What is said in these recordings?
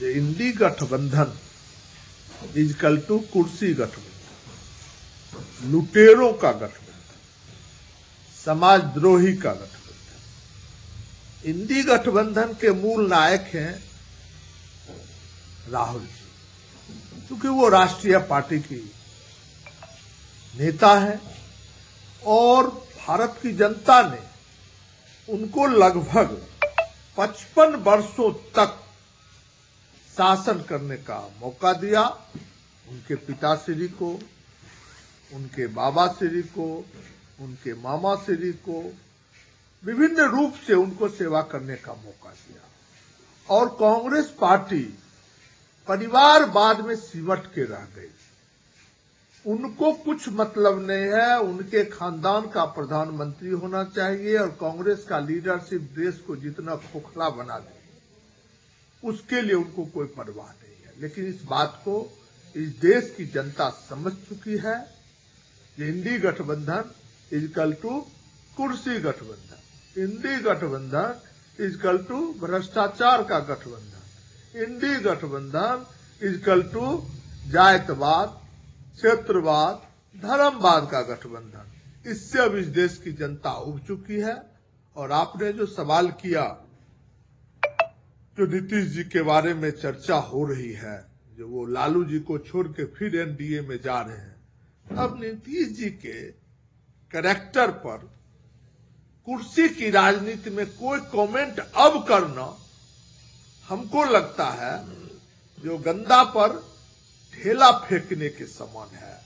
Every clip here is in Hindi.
इंडी गठबंधन इजकल टू कुर्सी गठबंधन, लुटेरों का गठबंधन, समाजद्रोही का गठबंधन। इंडी गठबंधन के मूल नायक हैं राहुल जी, क्योंकि वो राष्ट्रीय पार्टी की नेता है और भारत की जनता ने उनको लगभग 55 वर्षों तक शासन करने का मौका दिया। उनके पिताश्री को, उनके बाबाश्री को, उनके मामाश्री को विभिन्न रूप से उनको सेवा करने का मौका दिया और कांग्रेस पार्टी परिवारवाद में सिमट के रह गई। उनको कुछ मतलब नहीं है, उनके खानदान का प्रधानमंत्री होना चाहिए और कांग्रेस का लीडरशिप देश को जितना खोखला बना दे उसके लिए उनको कोई परवाह नहीं है। लेकिन इस बात को इस देश की जनता समझ चुकी है कि इंडी गठबंधन इजकल टू कुर्सी गठबंधन, इंडी गठबंधन इजकल टू भ्रष्टाचार का गठबंधन, इंडी गठबंधन इजकल टू जातवाद, क्षेत्रवाद, धर्मवाद का गठबंधन। इससे अब इस देश की जनता उब चुकी है। और आपने जो सवाल किया, जो नीतीश जी के बारे में चर्चा हो रही है, जो वो लालू जी को छोड़ के फिर एनडीए में जा रहे हैं, अब नीतीश जी के कैरेक्टर पर कुर्सी की राजनीति में कोई कमेंट अब करना हमको लगता है जो गंदा पर ढेला फेंकने के समान है।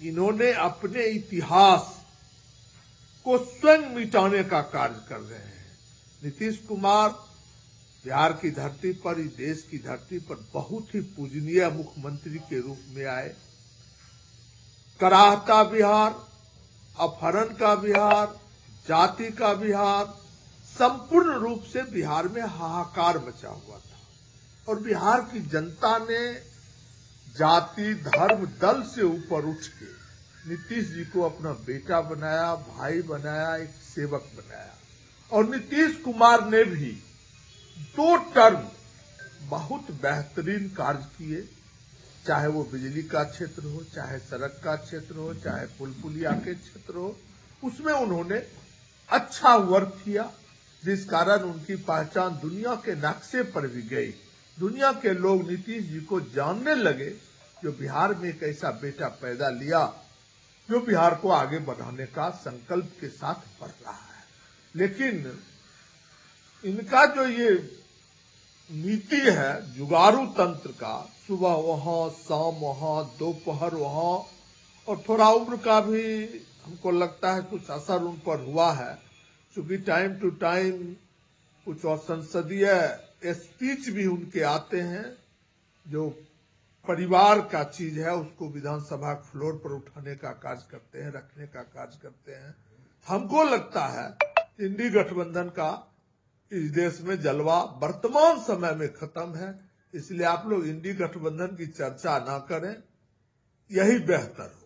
इन्होंने अपने इतिहास को स्वयं मिटाने का कार्य कर रहे हैं। नीतीश कुमार बिहार की धरती पर, इस देश की धरती पर बहुत ही पूजनीय मुख्यमंत्री के रूप में आए। कराहता बिहार, अपहरण का बिहार, जाति का बिहार, संपूर्ण रूप से बिहार में हाहाकार मचा हुआ था और बिहार की जनता ने जाति, धर्म, दल से ऊपर उठ के नीतीश जी को अपना बेटा बनाया, भाई बनाया, एक सेवक बनाया। और नीतीश कुमार ने भी 2 टर्म बहुत बेहतरीन कार्य किए, चाहे वो बिजली का क्षेत्र हो, चाहे सड़क का क्षेत्र हो, चाहे पुल पुलिया के क्षेत्र हो, उसमें उन्होंने अच्छा वर्क किया, जिस कारण उनकी पहचान दुनिया के नक्शे पर भी गई। दुनिया के लोग नीतीश जी को जानने लगे, जो बिहार में एक ऐसा बेटा पैदा लिया जो बिहार को आगे बढ़ाने का संकल्प के साथ बढ़ रहा है। लेकिन इनका जो ये नीति है जुगाड़ू तंत्र का, सुबह वहां, शाम वहां, दोपहर वहां, और थोड़ा उम्र का भी हमको लगता है कुछ असर उन पर हुआ है, क्योंकि टाइम टू टाइम कुछ और संसदीय स्पीच भी उनके आते हैं जो परिवार का चीज है, उसको विधानसभा फ्लोर पर उठाने का कार्य करते हैं, रखने का कार्य करते हैं। हमको लगता है इंडी गठबंधन का इस देश में जलवा वर्तमान समय में खत्म है, इसलिए आप लोग इंडी गठबंधन की चर्चा ना करें, यही बेहतर हो।